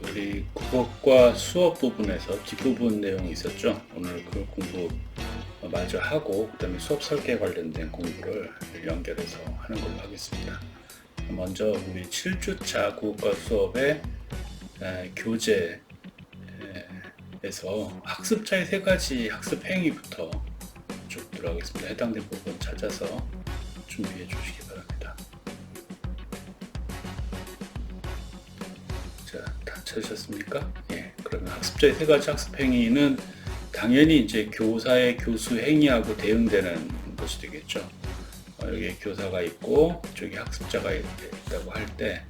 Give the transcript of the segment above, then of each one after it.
우리 국어과 수업 부분에서 뒷부분 내용이 있었죠. 오늘 그 공부 마저 하고 그다음에 수업 설계 관련된 공부를 연결해서 하는 걸로 하겠습니다. 먼저 우리 7주차 국어과 수업의 교재에서 학습자의 세 가지 학습 행위부터 쭉 들어가겠습니다. 해당된 부분 찾아서 준비해 주시기 바랍니다. 자, 다 찾으셨습니까? 예, 그러면 학습자의 세 가지 학습 행위는 당연히 이제 교사의 교수 행위하고 대응되는 것이 되겠죠. 여기 교사가 있고 저기 학습자가 있다고 할 때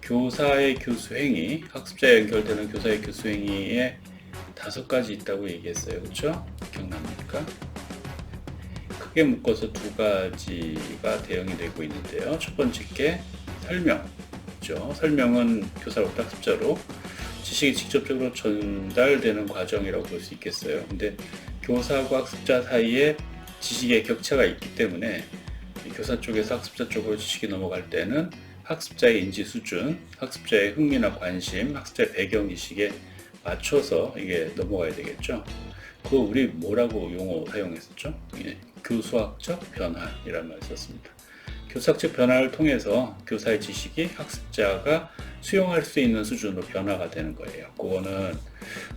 교사의 교수 행위, 학습자에 연결되는 교사의 교수 행위에 5가지 있다고 얘기했어요. 그렇죠? 기억납니까? 크게 묶어서 2가지가 대응이 되고 있는데요. 첫 번째 게 설명이죠. 설명은 교사로부터 학습자로 지식이 직접적으로 전달되는 과정이라고 볼 수 있겠어요. 근데 교사하고 학습자 사이에 지식의 격차가 있기 때문에 교사 쪽에서 학습자 쪽으로 지식이 넘어갈 때는 학습자의 인지 수준, 학습자의 흥미나 관심, 학습자의 배경 지식에 맞춰서 이게 넘어가야 되겠죠. 그거 우리 뭐라고 용어 사용했었죠? 예, 교수학적 변화이라는 말을 썼습니다. 교사학적 변화를 통해서 교사의 지식이 학습자가 수용할 수 있는 수준으로 변화가 되는 거예요. 그거는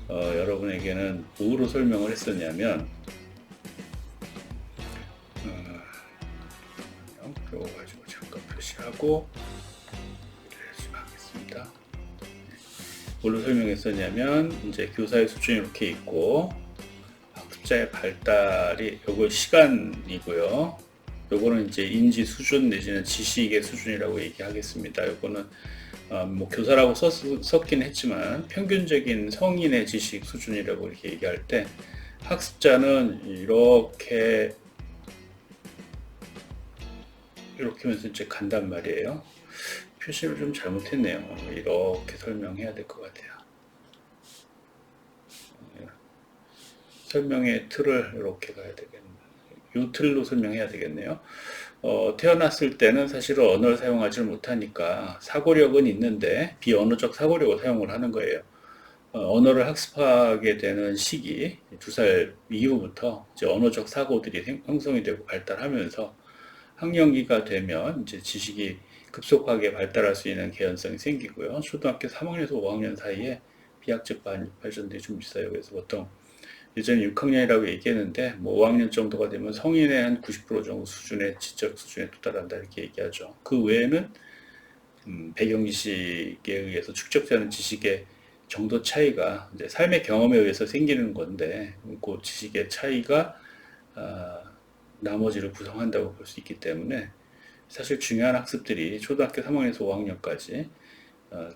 여러분에게는 뭐로 설명을 했었냐면 이거 가지고 잠깐 표시하고 하겠습니다. 뭘로 설명했었냐면 이제 교사의 수준이 이렇게 있고 학습자의 발달이 요거 시간이고요. 요거는 이제 인지 수준 내지는 지식의 수준이라고 얘기하겠습니다. 요거는 뭐 교사라고 썼긴 했지만 평균적인 성인의 지식 수준이라고 이렇게 얘기할 때 학습자는 이렇게 하면서 이제 간단 말이에요. 표시를 좀 잘못했네요. 이렇게 설명해야 될 것 같아요. 설명의 틀을 이렇게 가야 되겠네요. 이 틀로 설명해야 되겠네요. 태어났을 때는 사실은 언어를 사용하지 못하니까 사고력은 있는데 비언어적 사고력을 사용을 하는 거예요. 언어를 학습하게 되는 시기, 2살 이후부터 이제 언어적 사고들이 형성이 되고 발달하면서 학령기가 되면 이제 지식이 급속하게 발달할 수 있는 개연성이 생기고요. 초등학교 3학년에서 5학년 사이에 비학적 발전들이 좀 있어요. 그래서 보통 예전에 6학년이라고 얘기했는데 뭐 5학년 정도가 되면 성인의 한 90% 정도 수준의 지적 수준에 도달한다 이렇게 얘기하죠. 그 외에는 배경 지식에 의해서 축적되는 지식의 정도 차이가 이제 삶의 경험에 의해서 생기는 건데 그 지식의 차이가 나머지를 구성한다고 볼 수 있기 때문에 사실 중요한 학습들이 초등학교 3학년에서 5학년까지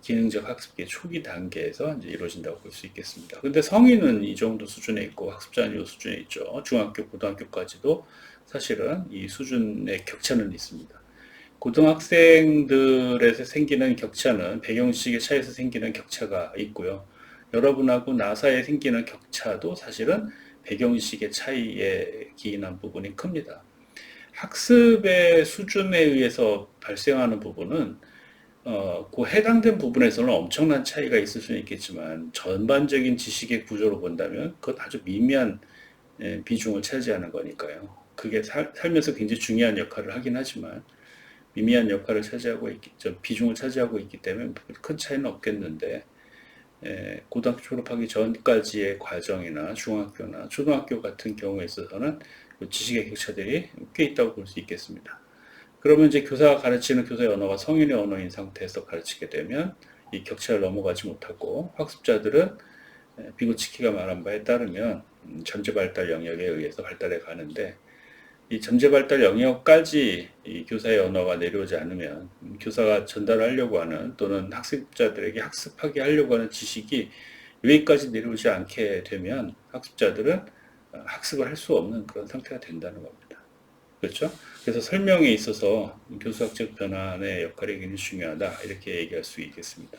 기능적 학습기의 초기 단계에서 이제 이루어진다고 볼 수 있겠습니다. 근데 성인은 이 정도 수준에 있고 학습자는 이 수준에 있죠. 중학교, 고등학교까지도 사실은 이 수준의 격차는 있습니다. 고등학생들에서 생기는 격차는 배경지식의 차이에서 생기는 격차가 있고요. 여러분하고 나 사이에 생기는 격차도 사실은 배경지식의 차이에 기인한 부분이 큽니다. 학습의 수준에 의해서 발생하는 부분은 그 해당된 부분에서는 엄청난 차이가 있을 수는 있겠지만 전반적인 지식의 구조로 본다면 그것 아주 미미한 비중을 차지하는 거니까요. 그게 살면서 굉장히 중요한 역할을 하긴 하지만 미미한 역할을 차지하고 비중을 차지하고 있기 때문에 큰 차이는 없겠는데 고등학교 졸업하기 전까지의 과정이나 중학교나 초등학교 같은 경우에 있어서는 지식의 격차들이 꽤 있다고 볼 수 있겠습니다. 그러면 이제 교사가 가르치는 교사의 언어가 성인의 언어인 상태에서 가르치게 되면 이 격차를 넘어가지 못하고 학습자들은 비고치키가 말한 바에 따르면 전제 발달 영역에 의해서 발달해 가는데 이 전제 발달 영역까지 이 교사의 언어가 내려오지 않으면 교사가 전달하려고 하는 또는 학습자들에게 학습하게 하려고 하는 지식이 여기까지 내려오지 않게 되면 학습자들은 학습을 할 수 없는 그런 상태가 된다는 겁니다. 그렇죠? 그래서 설명에 있어서 교수학적 변환의 역할이 굉장히 중요하다 이렇게 얘기할 수 있겠습니다.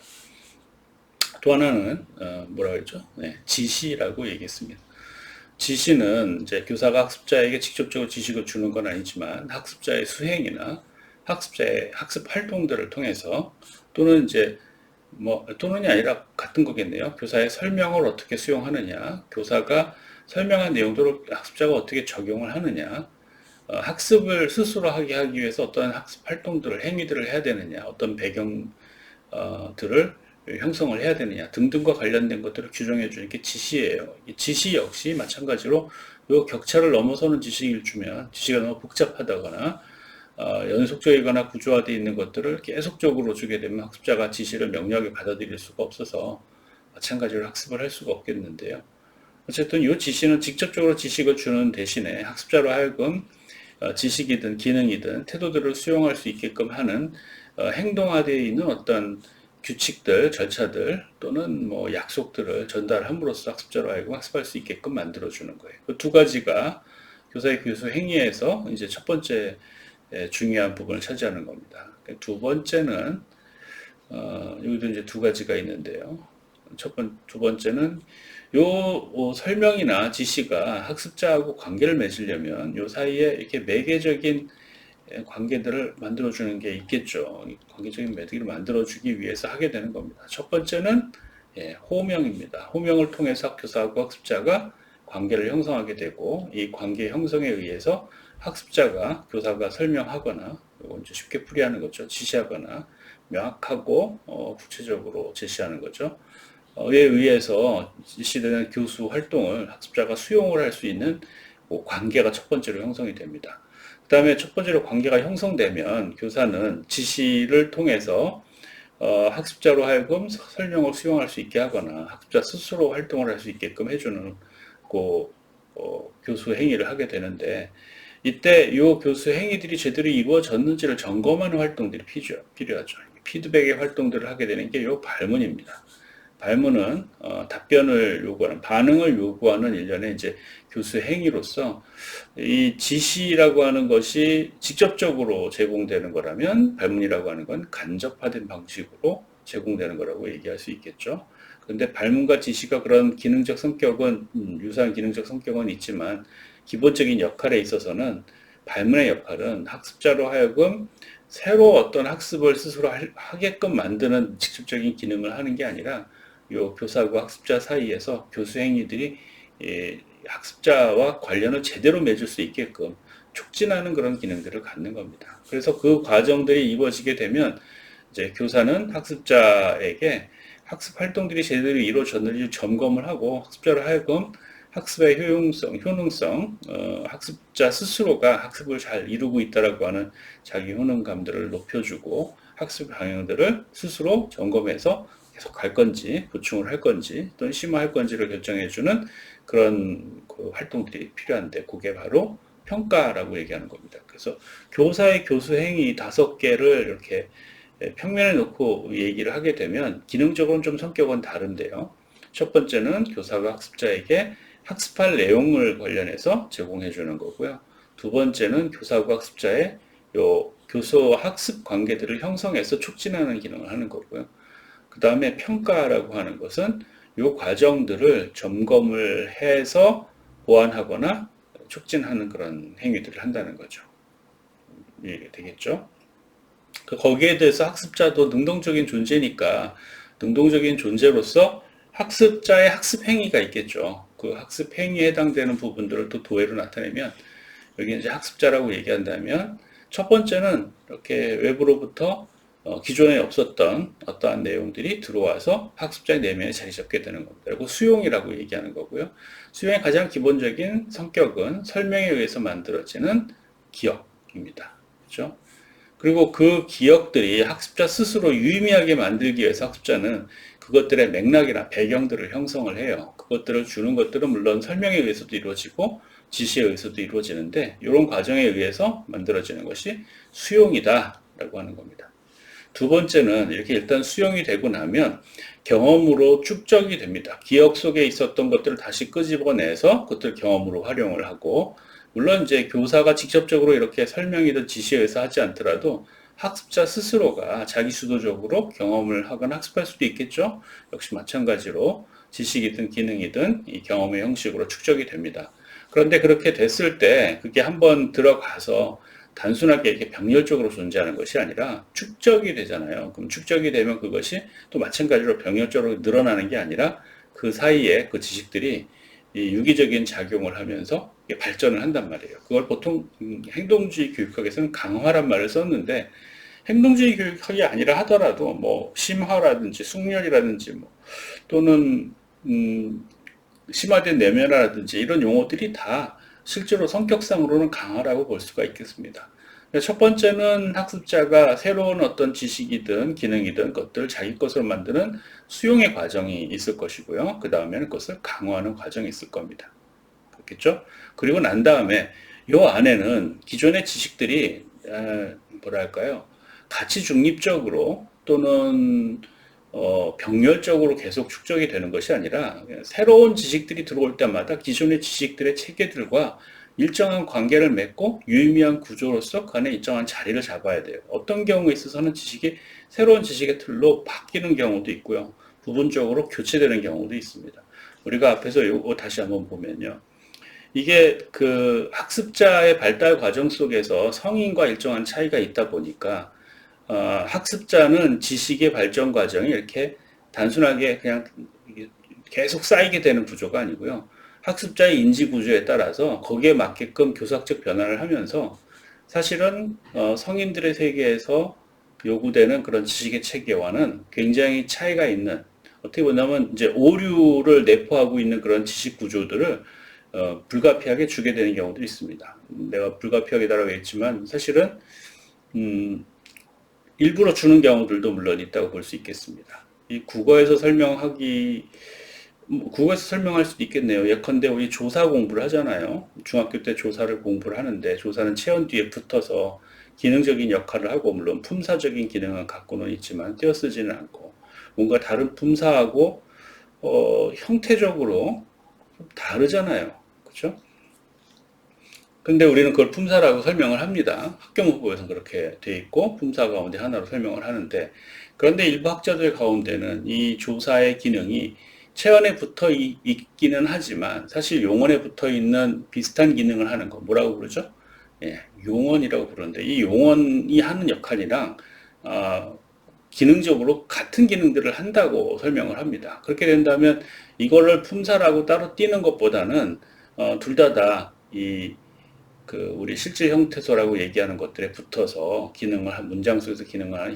또 하나는 뭐라 그랬죠? 네, 지시라고 얘기했습니다. 지시는 이제 교사가 학습자에게 직접적으로 지식을 주는 건 아니지만 학습자의 수행이나 학습자의 학습 활동들을 통해서 또는 이제 또는이 아니라 같은 거겠네요. 교사의 설명을 어떻게 수용하느냐, 교사가 설명한 내용들을 학습자가 어떻게 적용을 하느냐, 학습을 스스로 하기 위해서 어떤 학습 활동들을, 행위들을 해야 되느냐, 어떤 배경들을 형성을 해야 되느냐 등등과 관련된 것들을 규정해 주는 게 지시예요. 이 지시 역시 마찬가지로 이 격차를 넘어서는 지식을 주면 지시가 너무 복잡하다거나 연속적이거나 구조화되어 있는 것들을 계속적으로 주게 되면 학습자가 지시를 명료하게 받아들일 수가 없어서 마찬가지로 학습을 할 수가 없겠는데요. 어쨌든 이 지시는 직접적으로 지식을 주는 대신에 학습자로 하여금 지식이든 기능이든 태도들을 수용할 수 있게끔 하는 행동화되어 있는 어떤 규칙들, 절차들 또는 뭐 약속들을 전달함으로써 학습자로 하여금 학습할 수 있게끔 만들어주는 거예요. 그 두 가지가 교사의 교수 행위에서 이제 첫 번째 중요한 부분을 차지하는 겁니다. 두 번째는 여기도 이제 두 가지가 있는데요. 두 번째는 요 설명이나 지시가 학습자하고 관계를 맺으려면 요 사이에 이렇게 매개적인 관계들을 만들어주는 게 있겠죠. 관계적인 매개를 만들어주기 위해서 하게 되는 겁니다. 첫 번째는 호명입니다. 호명을 통해서 교사하고 학습자가 관계를 형성하게 되고 이 관계 형성에 의해서 학습자가 교사가 설명하거나 이건 이제 쉽게 풀이하는 거죠. 지시하거나 명확하고 구체적으로 제시하는 거죠. 에 의해서 지시되는 교수 활동을 학습자가 수용을 할 수 있는 관계가 첫 번째로 형성이 됩니다. 그 다음에 첫 번째로 관계가 형성되면 교사는 지시를 통해서 학습자로 하여금 설명을 수용할 수 있게 하거나 학습자 스스로 활동을 할 수 있게끔 해주는 교수 행위를 하게 되는데 이때 이 교수 행위들이 제대로 이루어졌는지를 점검하는 활동들이 필요하죠. 피드백의 활동들을 하게 되는 게 이 발문입니다. 발문은 답변을 요구하는, 반응을 요구하는 일련의 이제 교수 행위로서 이 지시라고 하는 것이 직접적으로 제공되는 거라면 발문이라고 하는 건 간접화된 방식으로 제공되는 거라고 얘기할 수 있겠죠. 그런데 발문과 지시가 그런 기능적 성격은 유사한 기능적 성격은 있지만 기본적인 역할에 있어서는 발문의 역할은 학습자로 하여금 새로 어떤 학습을 스스로 하게끔 만드는 직접적인 기능을 하는 게 아니라 요 교사하고 학습자 사이에서 교수 행위들이 학습자와 관련을 제대로 맺을 수 있게끔 촉진하는 그런 기능들을 갖는 겁니다. 그래서 그 과정들이 이루어지게 되면 이제 교사는 학습자에게 학습 활동들이 제대로 이루어졌는지 점검을 하고 학습자로 하여금 학습의 효능성, 학습자 스스로가 학습을 잘 이루고 있다라고 하는 자기 효능감들을 높여주고 학습 방향들을 스스로 점검해서 계속 갈 건지, 보충을 할 건지, 또는 심화할 건지를 결정해주는 그런 활동들이 필요한데, 그게 바로 평가라고 얘기하는 겁니다. 그래서 교사의 교수 행위 5개를 이렇게 평면에 놓고 얘기를 하게 되면, 기능적으로는 좀 성격은 다른데요. 첫 번째는 교사가 학습자에게 학습할 내용을 관련해서 제공해 주는 거고요. 두 번째는 교사하고 학습자의 교수와 학습 관계들을 형성해서 촉진하는 기능을 하는 거고요. 그 다음에 평가라고 하는 것은 이 과정들을 점검을 해서 보완하거나 촉진하는 그런 행위들을 한다는 거죠. 이해가 되겠죠? 거기에 대해서 학습자도 능동적인 존재니까 능동적인 존재로서 학습자의 학습 행위가 있겠죠. 그 학습 행위에 해당되는 부분들을 또 도해로 나타내면 여기 이제 학습자라고 얘기한다면 첫 번째는 이렇게 외부로부터 기존에 없었던 어떠한 내용들이 들어와서 학습자의 내면에 자리 잡게 되는 겁니다. 그리고 수용이라고 얘기하는 거고요. 수용의 가장 기본적인 성격은 설명에 의해서 만들어지는 기억입니다. 그렇죠? 그리고 그 기억들이 학습자 스스로 유의미하게 만들기 위해서 학습자는 그것들의 맥락이나 배경들을 형성을 해요. 그것들을 주는 것들은 물론 설명에 의해서도 이루어지고 지시에 의해서도 이루어지는데 이런 과정에 의해서 만들어지는 것이 수용이다 라고 하는 겁니다. 두 번째는 이렇게 일단 수용이 되고 나면 경험으로 축적이 됩니다. 기억 속에 있었던 것들을 다시 끄집어내서 그것들 경험으로 활용을 하고 물론 이제 교사가 직접적으로 이렇게 설명이든 지시에 의해서 하지 않더라도 학습자 스스로가 자기 주도적으로 경험을 하거나 학습할 수도 있겠죠. 역시 마찬가지로 지식이든 기능이든 이 경험의 형식으로 축적이 됩니다. 그런데 그렇게 됐을 때 그게 한번 들어가서 단순하게 이렇게 병렬적으로 존재하는 것이 아니라 축적이 되잖아요. 그럼 축적이 되면 그것이 또 마찬가지로 병렬적으로 늘어나는 게 아니라 그 사이에 그 지식들이 이 유기적인 작용을 하면서 발전을 한단 말이에요. 그걸 보통 행동주의 교육학에서는 강화란 말을 썼는데, 행동주의 교육학이 아니라 하더라도 뭐 심화라든지 숙련이라든지 뭐 또는 심화된 내면화라든지 이런 용어들이 다 실제로 성격상으로는 강화라고 볼 수가 있겠습니다. 첫 번째는 학습자가 새로운 어떤 지식이든 기능이든 것들을 자기 것으로 만드는 수용의 과정이 있을 것이고요. 그 다음에는 그것을 강화하는 과정이 있을 겁니다. 그렇겠죠? 그리고 난 다음에 이 안에는 기존의 지식들이 뭐랄까요? 가치 중립적으로 또는 병렬적으로 계속 축적이 되는 것이 아니라 새로운 지식들이 들어올 때마다 기존의 지식들의 체계들과 일정한 관계를 맺고 유의미한 구조로서 그 안에 일정한 자리를 잡아야 돼요. 어떤 경우에 있어서는 지식이 새로운 지식의 틀로 바뀌는 경우도 있고요. 부분적으로 교체되는 경우도 있습니다. 우리가 앞에서 이거 다시 한번 보면요. 이게 그 학습자의 발달 과정 속에서 성인과 일정한 차이가 있다 보니까 학습자는 지식의 발전 과정이 이렇게 단순하게 그냥 계속 쌓이게 되는 구조가 아니고요. 학습자의 인지 구조에 따라서 거기에 맞게끔 교사적 변화를 하면서 사실은 성인들의 세계에서 요구되는 그런 지식의 체계와는 굉장히 차이가 있는, 어떻게 보냐면 이제 오류를 내포하고 있는 그런 지식 구조들을 불가피하게 주게 되는 경우도 있습니다. 내가 불가피하게다라고 했지만 사실은 일부러 주는 경우들도 물론 있다고 볼 수 있겠습니다. 이 국어에서 설명할 수도 있겠네요. 예컨대 우리 조사 공부를 하잖아요. 중학교 때 조사를 공부를 하는데 조사는 체온 뒤에 붙어서 기능적인 역할을 하고 물론 품사적인 기능은 갖고는 있지만 띄어쓰지는 않고 뭔가 다른 품사하고 형태적으로 다르잖아요. 그렇죠? 근데 우리는 그걸 품사라고 설명을 합니다. 학교문법에서는 그렇게 돼 있고 품사 가운데 하나로 설명을 하는데, 그런데 일부 학자들 가운데는 이 조사의 기능이 체언에 붙어 있기는 하지만 사실 용언에 붙어 있는 비슷한 기능을 하는 거 뭐라고 부르죠? 예, 용언이라고 부르는데 이 용언이 하는 역할이랑 기능적으로 같은 기능들을 한다고 설명을 합니다. 그렇게 된다면 이거를 품사라고 따로 띄는 것보다는 둘 다이 우리 실제 형태소라고 얘기하는 것들에 붙어서 기능을 한 문장 속에서 기능을 하는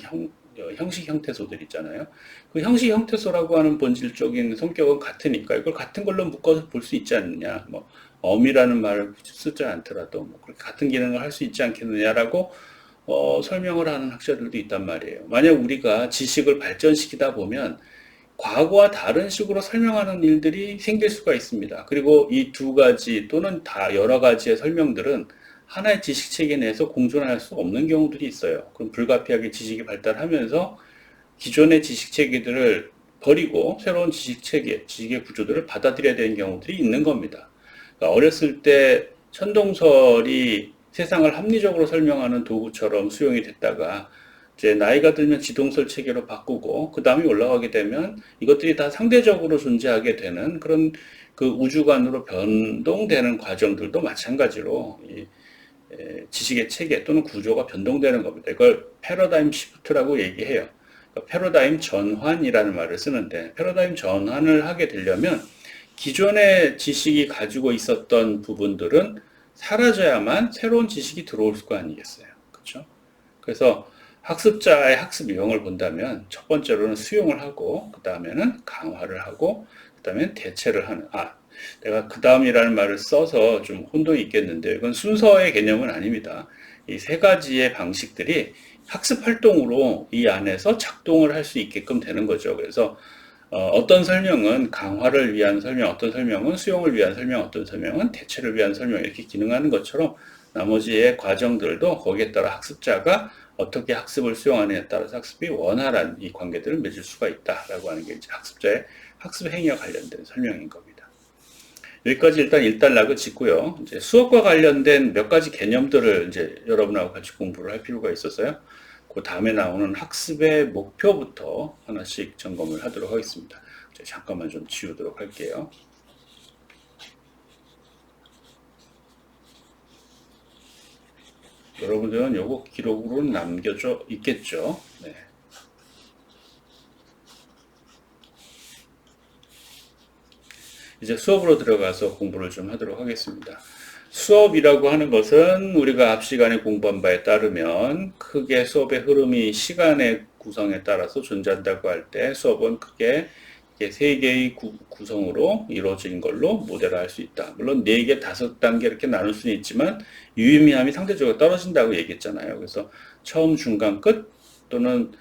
형식 형태소들 있잖아요. 그 형식 형태소라고 하는 본질적인 성격은 같으니까 이걸 같은 걸로 묶어서 볼 수 있지 않느냐. 뭐 엄이라는 말을 쓰지 않더라도 뭐 그렇게 같은 기능을 할 수 있지 않겠느냐라고 설명을 하는 학자들도 있단 말이에요. 만약 우리가 지식을 발전시키다 보면 과거와 다른 식으로 설명하는 일들이 생길 수가 있습니다. 그리고 이 두 가지 또는 다 여러 가지의 설명들은 하나의 지식 체계 내에서 공존할 수 없는 경우들이 있어요. 그럼 불가피하게 지식이 발달하면서 기존의 지식 체계들을 버리고 새로운 지식 체계, 지식의 구조들을 받아들여야 되는 경우들이 있는 겁니다. 그러니까 어렸을 때 천동설이 세상을 합리적으로 설명하는 도구처럼 수용이 됐다가 이제 나이가 들면 지동설 체계로 바꾸고 그 다음에 올라가게 되면 이것들이 다 상대적으로 존재하게 되는 그런 그 우주관으로 변동되는 과정들도 마찬가지로 지식의 체계 또는 구조가 변동되는 겁니다. 이걸 패러다임 시프트라고 얘기해요. 그러니까 패러다임 전환이라는 말을 쓰는데 패러다임 전환을 하게 되려면 기존의 지식이 가지고 있었던 부분들은 사라져야만 새로운 지식이 들어올 거 아니겠어요. 그렇죠? 그래서 학습자의 학습 유형을 본다면 첫 번째로는 수용을 하고 그 다음에는 강화를 하고 그 다음에 대체를 하는 내가 그 다음이라는 말을 써서 좀 혼동이 있겠는데 이건 순서의 개념은 아닙니다. 이 세 가지의 방식들이 학습 활동으로 이 안에서 작동을 할 수 있게끔 되는 거죠. 그래서 어떤 설명은 강화를 위한 설명, 어떤 설명은 수용을 위한 설명, 어떤 설명은 대체를 위한 설명 이렇게 기능하는 것처럼 나머지의 과정들도 거기에 따라 학습자가 어떻게 학습을 수용하느냐에 따라서 학습이 원활한 이 관계들을 맺을 수가 있다라고 하는 게 이제 학습자의 학습 행위와 관련된 설명인 겁니다. 여기까지 일단 일단락을 짓고요. 이제 수업과 관련된 몇 가지 개념들을 이제 여러분하고 같이 공부를 할 필요가 있어서요. 그 다음에 나오는 학습의 목표부터 하나씩 점검을 하도록 하겠습니다. 잠깐만 좀 지우도록 할게요. 여러분들은 요거 기록으로 남겨져 있겠죠. 네. 이제 수업으로 들어가서 공부를 좀 하도록 하겠습니다. 수업이라고 하는 것은 우리가 앞 시간에 공부한 바에 따르면 크게 수업의 흐름이 시간의 구성에 따라서 존재한다고 할 때 수업은 크게 세 개의 구성으로 이루어진 걸로 모델화할 수 있다. 물론 4개, 5단계 이렇게 나눌 수는 있지만 유의미함이 상대적으로 떨어진다고 얘기했잖아요. 그래서 처음, 중간, 끝 또는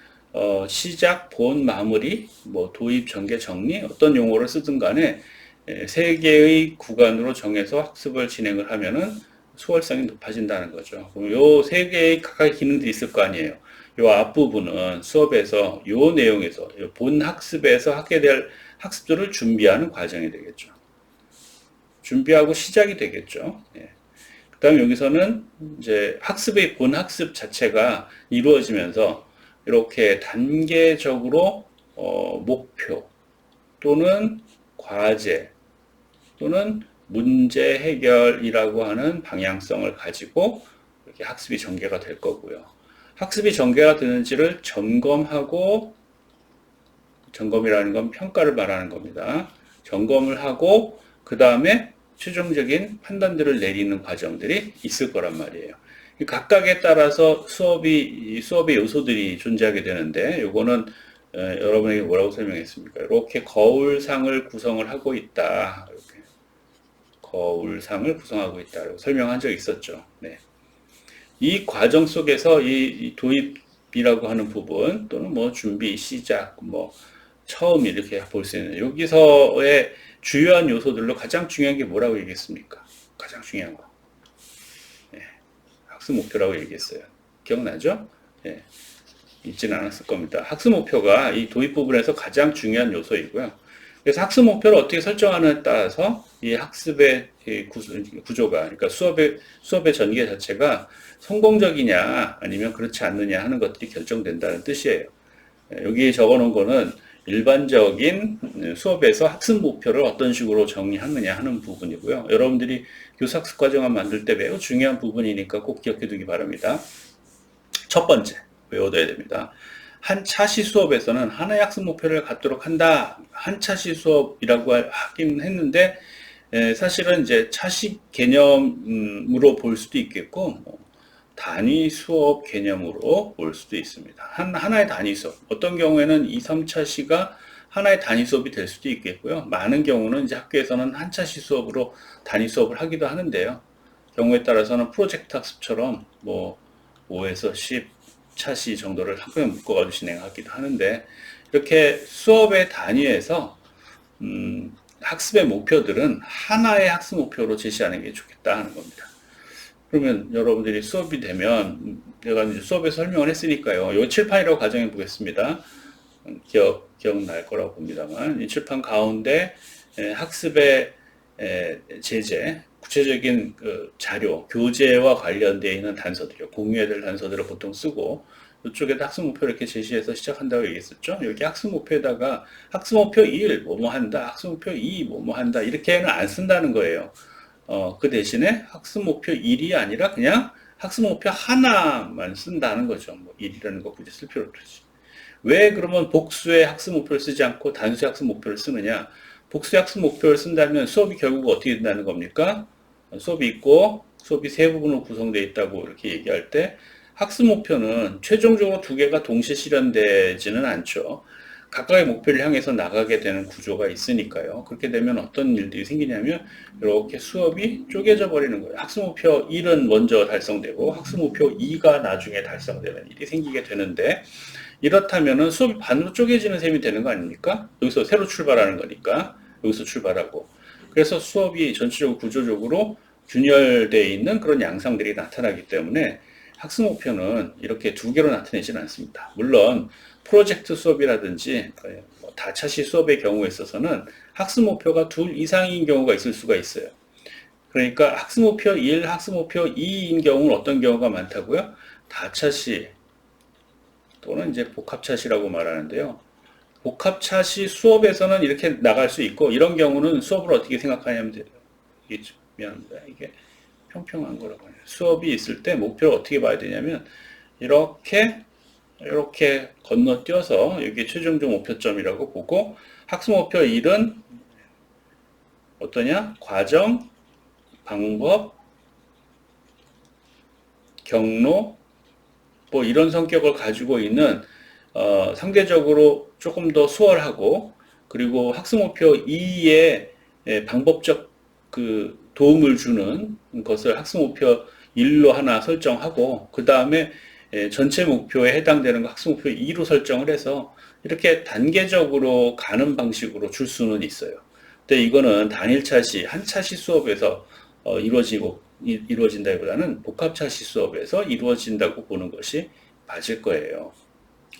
시작, 본, 마무리, 뭐 도입, 전개, 정리 어떤 용어를 쓰든 간에 3개의 구간으로 정해서 학습을 진행을 하면은 수월성이 높아진다는 거죠. 그럼 요 3개의 각각의 기능들이 있을 거 아니에요. 요 앞부분은 수업에서 요 내용에서 요 본 학습에서 하게 될 학습들을 준비하는 과정이 되겠죠. 준비하고 시작이 되겠죠. 예. 그 다음에 여기서는 이제 학습의 본 학습 자체가 이루어지면서 이렇게 단계적으로 목표 또는 과제 또는 문제 해결이라고 하는 방향성을 가지고 이렇게 학습이 전개가 될 거고요. 학습이 전개가 되는지를 점검하고, 점검이라는 건 평가를 말하는 겁니다. 점검을 하고 그 다음에 최종적인 판단들을 내리는 과정들이 있을 거란 말이에요. 각각에 따라서 수업의 요소들이 존재하게 되는데 요거는 여러분에게 뭐라고 설명했습니까? 이렇게 거울상을 구성을 하고 있다. 이렇게 거울상을 구성하고 있다고 설명한 적이 있었죠. 네. 이 과정 속에서 이 도입이라고 하는 부분 또는 뭐 준비, 시작, 뭐 처음 이렇게 볼 수 있는 여기서의 주요한 요소들로 가장 중요한 게 뭐라고 얘기했습니까? 가장 중요한 거. 네. 학습 목표라고 얘기했어요. 기억나죠? 네. 있지는 않았을 겁니다. 학습 목표가 이 도입 부분에서 가장 중요한 요소이고요. 그래서 학습 목표를 어떻게 설정하느냐에 따라서 이 학습의 구조가, 그러니까 수업의 전개 자체가 성공적이냐 아니면 그렇지 않느냐 하는 것들이 결정된다는 뜻이에요. 여기 적어 놓은 거는 일반적인 수업에서 학습 목표를 어떤 식으로 정리하느냐 하는 부분이고요. 여러분들이 교사학습 과정을 만들 때 매우 중요한 부분이니까 꼭 기억해 두기 바랍니다. 첫 번째, 외워둬야 됩니다. 한 차시 수업에서는 하나의 학습 목표를 갖도록 한다. 한 차시 수업이라고 하긴 했는데 사실은 이제 차시 개념으로 볼 수도 있겠고 단위 수업 개념으로 볼 수도 있습니다. 하나의 단위 수업. 어떤 경우에는 2, 3차시가 하나의 단위 수업이 될 수도 있겠고요. 많은 경우는 이제 학교에서는 한 차시 수업으로 단위 수업을 하기도 하는데요. 경우에 따라서는 프로젝트 학습처럼 뭐 5에서 10 차시 정도를 학교에 묶어가지고 진행하기도 하는데 이렇게 수업의 단위에서 학습의 목표들은 하나의 학습 목표로 제시하는 게 좋겠다 하는 겁니다. 그러면 여러분들이 수업이 되면 내가 이제 수업에서 설명을 했으니까요. 이 칠판이라고 가정해 보겠습니다. 기억날 거라고 봅니다만 이 칠판 가운데 학습의 제재, 구체적인 그 자료, 교재와 관련되어 있는 단서들이요. 공유해야 될 단서들을 보통 쓰고 이쪽에다 학습 목표를 이렇게 제시해서 시작한다고 얘기했었죠. 여기 학습 목표에다가 학습 목표 1 뭐뭐 한다, 학습 목표 2 뭐뭐 한다 이렇게는 안 쓴다는 거예요. 그 대신에 학습 목표 1이 아니라 그냥 학습 목표 하나만 쓴다는 거죠. 뭐 1이라는 거 굳이 쓸 필요 없지. 왜 그러면 복수의 학습 목표를 쓰지 않고 단수의 학습 목표를 쓰느냐? 복수의 학습 목표를 쓴다면 수업이 결국 어떻게 된다는 겁니까? 수업이 있고 수업이 세 부분으로 구성되어 있다고 이렇게 얘기할 때 학습 목표는 최종적으로 두 개가 동시에 실현되지는 않죠. 각각의 목표를 향해서 나가게 되는 구조가 있으니까요. 그렇게 되면 어떤 일들이 생기냐면 이렇게 수업이 쪼개져 버리는 거예요. 학습 목표 1은 먼저 달성되고 학습 목표 2가 나중에 달성되는 일이 생기게 되는데 이렇다면은 수업이 반으로 쪼개지는 셈이 되는 거 아닙니까? 여기서 새로 출발하는 거니까 여기서 출발하고 그래서 수업이 전체적으로 구조적으로 균열되어 있는 그런 양상들이 나타나기 때문에 학습 목표는 이렇게 두 개로 나타내지는 않습니다. 물론 프로젝트 수업이라든지 다차시 수업의 경우에 있어서는 학습 목표가 둘 이상인 경우가 있을 수가 있어요. 그러니까 학습 목표 1, 학습 목표 2인 경우는 어떤 경우가 많다고요? 다차시 또는 이제 복합차시라고 말하는데요. 복합차시 수업에서는 이렇게 나갈 수 있고 이런 경우는 수업을 어떻게 생각하냐면 돼요. 미안합니다. 이게 평평한 거라고 해요. 수업이 있을 때 목표를 어떻게 봐야 되냐면 이렇게 건너뛰어서 여기 최종적 목표점이라고 보고 학습 목표 1은 어떠냐? 과정, 방법, 경로 뭐 이런 성격을 가지고 있는 상대적으로 조금 더 수월하고 그리고 학습 목표 2에 방법적 그 도움을 주는 것을 학습 목표 1로 하나 설정하고 그 다음에 전체 목표에 해당되는 거 학습 목표 2로 설정을 해서 이렇게 단계적으로 가는 방식으로 줄 수는 있어요. 근데 이거는 단일 차시, 한 차시 수업에서 이루어진다기보다는 복합 차시 수업에서 이루어진다고 보는 것이 맞을 거예요.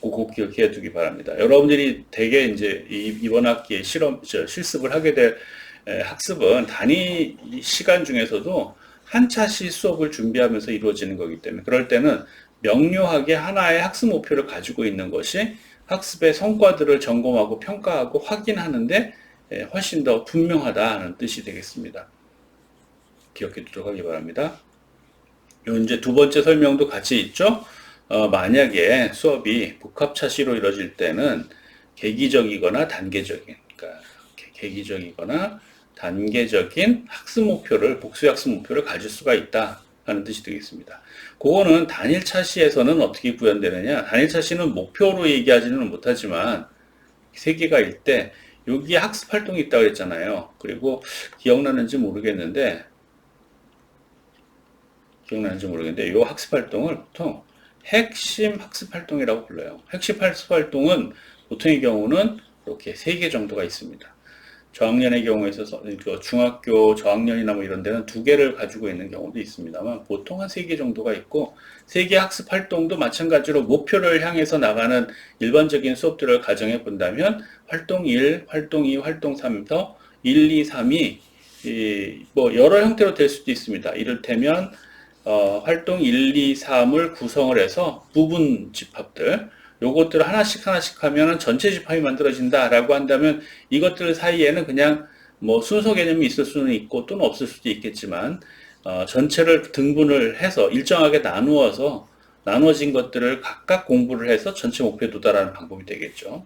꼭 기억해 두기 바랍니다. 여러분들이 대개 이제 이번 학기에 실습을 하게 될 학습은 단위 시간 중에서도 한 차시 수업을 준비하면서 이루어지는 거기 때문에 그럴 때는 명료하게 하나의 학습 목표를 가지고 있는 것이 학습의 성과들을 점검하고 평가하고 확인하는데 훨씬 더 분명하다는 뜻이 되겠습니다. 기억해 두도록 하기 바랍니다. 요 이제 두 번째 설명도 같이 있죠. 만약에 수업이 복합차시로 이루어질 때는 계기적이거나 단계적인, 그러니까 계기적이거나 단계적인 학습 목표를, 복수 학습 목표를 가질 수가 있다 하는 뜻이 되겠습니다. 그거는 단일 차시에서는 어떻게 구현되느냐? 단일 차시는 목표로 얘기하지는 못하지만 세 개가일 때 여기에 학습 활동이 있다고 했잖아요. 그리고 기억나는지 모르겠는데 이 학습 활동을 보통 핵심 학습 활동이라고 불러요. 핵심 학습 활동은 보통의 경우는 이렇게 3개 정도가 있습니다. 저학년의 경우에 있어서 중학교 저학년이나 뭐 이런 데는 2개를 가지고 있는 경우도 있습니다만 보통 한 3개 정도가 있고 3개 학습 활동도 마찬가지로 목표를 향해서 나가는 일반적인 수업들을 가정해 본다면 활동 1, 활동 2, 활동 3부터 1, 2, 3이 뭐 여러 형태로 될 수도 있습니다. 이를테면 활동 1, 2, 3을 구성을 해서 부분 집합들 요것들을 하나씩 하면 전체 집합이 만들어진다라고 한다면 이것들 사이에는 그냥 뭐 순서 개념이 있을 수는 있고 또는 없을 수도 있겠지만 전체를 등분을 해서 일정하게 나누어진 것들을 각각 공부를 해서 전체 목표에 도달하는 방법이 되겠죠.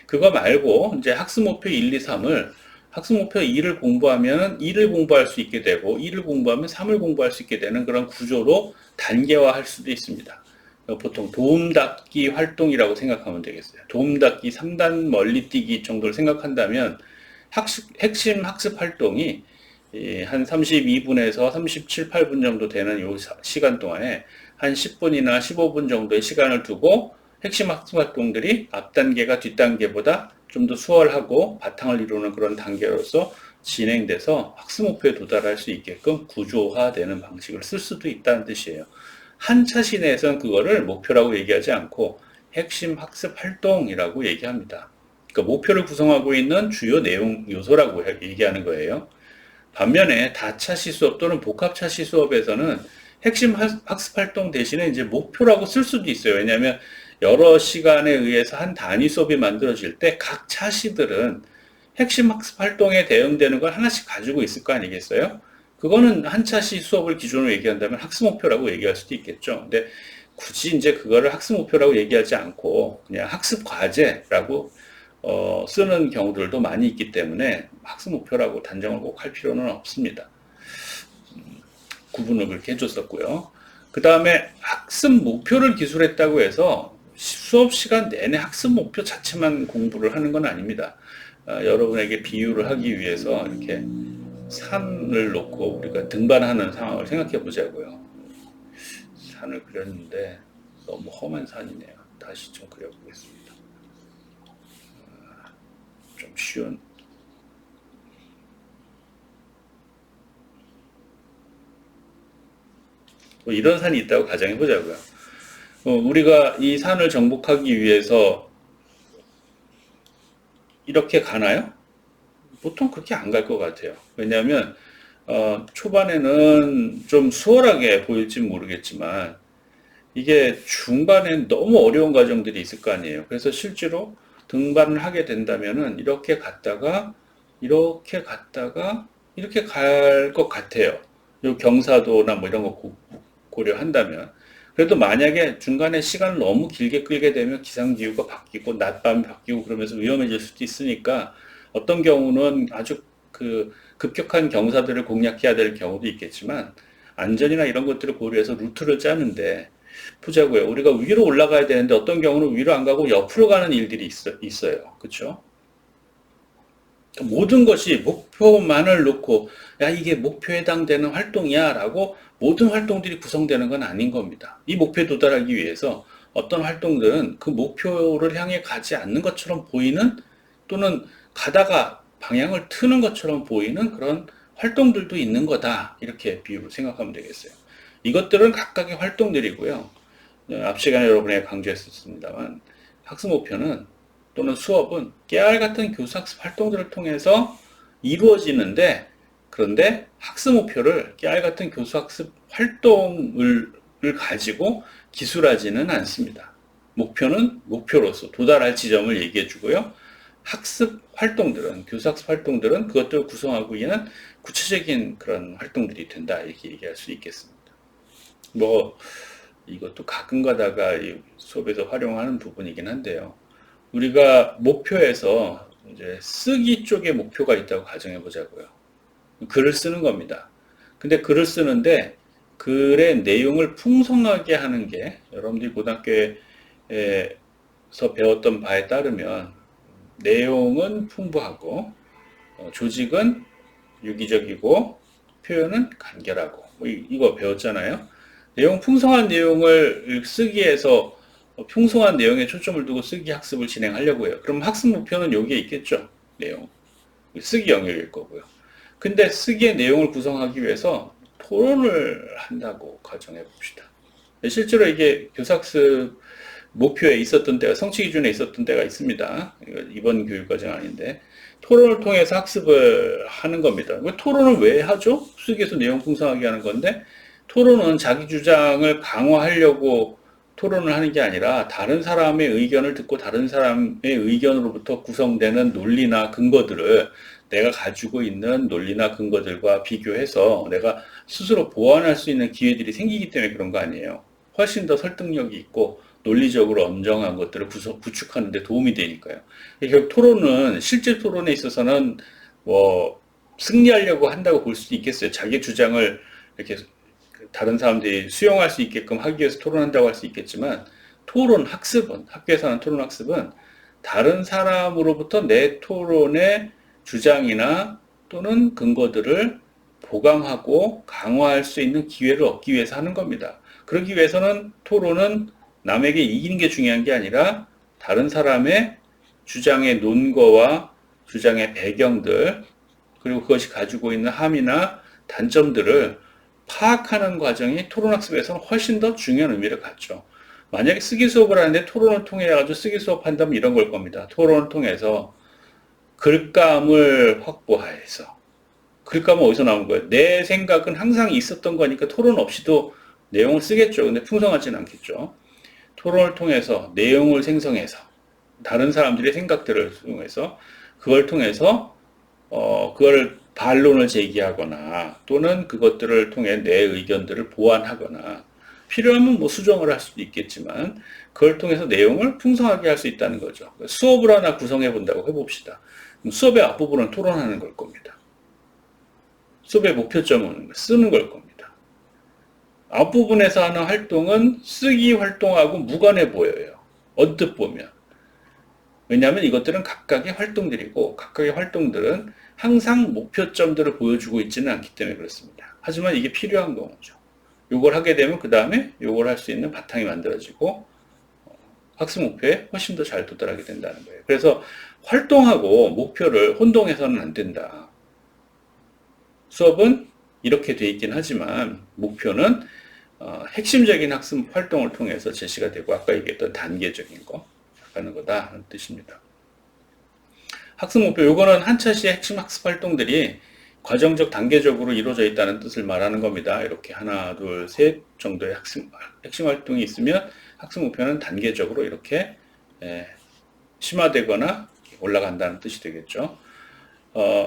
그거 말고 이제 학습 목표 1, 2, 3을 학습 목표 2를 공부하면 2를 공부할 수 있게 되고 2를 공부하면 3을 공부할 수 있게 되는 그런 구조로 단계화할 수도 있습니다. 보통 도움닫기 활동이라고 생각하면 되겠어요. 도움닫기 3단 멀리뛰기 정도를 생각한다면 핵심 학습 활동이 한 32분에서 37, 8분 정도 되는 이 시간 동안에 한 10분이나 15분 정도의 시간을 두고 핵심 학습 활동들이 앞 단계가 뒷 단계보다 좀 더 수월하고 바탕을 이루는 그런 단계로서 진행돼서 학습 목표에 도달할 수 있게끔 구조화되는 방식을 쓸 수도 있다는 뜻이에요. 한 차시 내에서는 그거를 목표라고 얘기하지 않고 핵심 학습 활동이라고 얘기합니다. 그러니까 목표를 구성하고 있는 주요 내용 요소라고 얘기하는 거예요. 반면에 다차시 수업 또는 복합차시 수업에서는 핵심 학습 활동 대신에 이제 목표라고 쓸 수도 있어요. 왜냐하면 여러 시간에 의해서 한 단위 수업이 만들어질 때 각 차시들은 핵심 학습 활동에 대응되는 걸 하나씩 가지고 있을 거 아니겠어요? 그거는 한 차시 수업을 기준으로 얘기한다면 학습 목표라고 얘기할 수도 있겠죠. 근데 굳이 이제 그거를 학습 목표라고 얘기하지 않고 그냥 학습 과제라고 쓰는 경우들도 많이 있기 때문에 학습 목표라고 단정을 꼭 할 필요는 없습니다. 구분을 그렇게 해줬었고요. 그 다음에 학습 목표를 기술했다고 해서 수업 시간 내내 학습 목표 자체만 공부를 하는 건 아닙니다. 여러분에게 비유를 하기 위해서 이렇게 산을 놓고 우리가 등반하는 상황을 생각해 보자고요. 산을 그렸는데 너무 험한 산이네요. 다시 좀 그려보겠습니다. 좀 쉬운. 뭐 이런 산이 있다고 가정해 보자고요. 우리가 이 산을 정복하기 위해서 이렇게 가나요? 보통 그렇게 안 갈 것 같아요. 왜냐하면 초반에는 좀 수월하게 보일지 모르겠지만 이게 중반엔 너무 어려운 과정들이 있을 거 아니에요. 그래서 실제로 등반을 하게 된다면은 이렇게 갔다가 이렇게 갈 것 같아요. 요 경사도나 뭐 이런 거 고려한다면 그래도 만약에 중간에 시간을 너무 길게 끌게 되면 기상기후가 바뀌고 낮밤이 바뀌고 그러면서 위험해질 수도 있으니까 어떤 경우는 아주 그 급격한 경사들을 공략해야 될 경우도 있겠지만 안전이나 이런 것들을 고려해서 루트를 짜는데 보자고요. 우리가 위로 올라가야 되는데 어떤 경우는 위로 안 가고 옆으로 가는 일들이 있어요. 그렇죠? 모든 것이 목표만을 놓고 야 이게 목표에 해당되는 활동이야 라고 모든 활동들이 구성되는 건 아닌 겁니다. 이 목표에 도달하기 위해서 어떤 활동들은 그 목표를 향해 가지 않는 것처럼 보이는 또는 가다가 방향을 트는 것처럼 보이는 그런 활동들도 있는 거다. 이렇게 비유로 생각하면 되겠어요. 이것들은 각각의 활동들이고요. 앞 시간에 여러분에게 강조했었습니다만 학습 목표는 또는 수업은 깨알 같은 교수학습 활동들을 통해서 이루어지는데 그런데 학습 목표를 깨알 같은 교수학습 활동을 가지고 기술하지는 않습니다. 목표는 목표로서 도달할 지점을 얘기해 주고요. 학습 활동들은 교수학습 활동들은 그것들을 구성하고 있는 구체적인 그런 활동들이 된다 이렇게 얘기할 수 있겠습니다. 뭐 이것도 가끔 가다가 이 수업에서 활용하는 부분이긴 한데요. 우리가 목표에서 이제 쓰기 쪽에 목표가 있다고 가정해 보자고요. 글을 쓰는 겁니다. 근데 글을 쓰는데 글의 내용을 풍성하게 하는 게 여러분들이 고등학교에서 배웠던 바에 따르면 내용은 풍부하고 조직은 유기적이고 표현은 간결하고 뭐 이거 배웠잖아요. 내용 풍성한 내용을 쓰기 위해서 풍성한 내용에 초점을 두고 쓰기 학습을 진행하려고 해요. 그럼 학습 목표는 여기에 있겠죠. 내용. 쓰기 영역일 거고요. 근데 쓰기의 내용을 구성하기 위해서 토론을 한다고 가정해 봅시다. 실제로 이게 교사학습 목표에 있었던 때가 성취 기준에 있었던 때가 있습니다. 이번 교육과정 아닌데 토론을 통해서 학습을 하는 겁니다. 토론을 왜 하죠? 쓰기에서 내용 풍성하게 하는 건데 토론은 자기 주장을 강화하려고 토론을 하는 게 아니라 다른 사람의 의견을 듣고 다른 사람의 의견으로부터 구성되는 논리나 근거들을 내가 가지고 있는 논리나 근거들과 비교해서 내가 스스로 보완할 수 있는 기회들이 생기기 때문에 그런 거 아니에요. 훨씬 더 설득력이 있고 논리적으로 엄정한 것들을 구축하는 데 도움이 되니까요. 결국 토론은 실제 토론에 있어서는 뭐 승리하려고 한다고 볼 수도 있겠어요. 자기 주장을 이렇게 다른 사람들이 수용할 수 있게끔 하기 위해서 토론한다고 할 수 있겠지만 토론 학습은 학교에서 하는 토론 학습은 다른 사람으로부터 내 토론의 주장이나 또는 근거들을 보강하고 강화할 수 있는 기회를 얻기 위해서 하는 겁니다. 그러기 위해서는 토론은 남에게 이기는 게 중요한 게 아니라 다른 사람의 주장의 논거와 주장의 배경들 그리고 그것이 가지고 있는 함이나 단점들을 파악하는 과정이 토론학습에서는 훨씬 더 중요한 의미를 갖죠. 만약에 쓰기 수업을 하는데 토론을 통해 가지고 쓰기 수업 한다면 이런 걸 겁니다. 토론을 통해서 글감을 확보해서 글감은 어디서 나온 거예요? 내 생각은 항상 있었던 거니까 토론 없이도 내용을 쓰겠죠. 근데 풍성하진 않겠죠. 토론을 통해서 내용을 생성해서 다른 사람들의 생각들을 통해서 그걸 통해서 그걸 반론을 제기하거나 또는 그것들을 통해 내 의견들을 보완하거나 필요하면 뭐 수정을 할 수도 있겠지만 그걸 통해서 내용을 풍성하게 할 수 있다는 거죠. 수업을 하나 구성해 본다고 해봅시다. 수업의 앞부분은 토론하는 걸 겁니다. 수업의 목표점은 쓰는 걸 겁니다. 앞부분에서 하는 활동은 쓰기 활동하고 무관해 보여요. 언뜻 보면. 왜냐하면 이것들은 각각의 활동들이고 각각의 활동들은 항상 목표점들을 보여주고 있지는 않기 때문에 그렇습니다. 하지만 이게 필요한 경우죠. 요걸 하게 되면 그 다음에 요걸 할 수 있는 바탕이 만들어지고 학습 목표에 훨씬 더 잘 도달하게 된다는 거예요. 그래서 활동하고 목표를 혼동해서는 안 된다. 수업은 이렇게 돼 있긴 하지만 목표는 핵심적인 학습 활동을 통해서 제시가 되고 아까 얘기했던 단계적인 거 하는 거다 하는 뜻입니다. 학습 목표, 요거는 한 차시의 핵심 학습 활동들이 과정적 단계적으로 이루어져 있다는 뜻을 말하는 겁니다. 이렇게 하나, 둘, 셋 정도의 핵심 활동이 있으면 학습 목표는 단계적으로 이렇게 심화되거나 올라간다는 뜻이 되겠죠.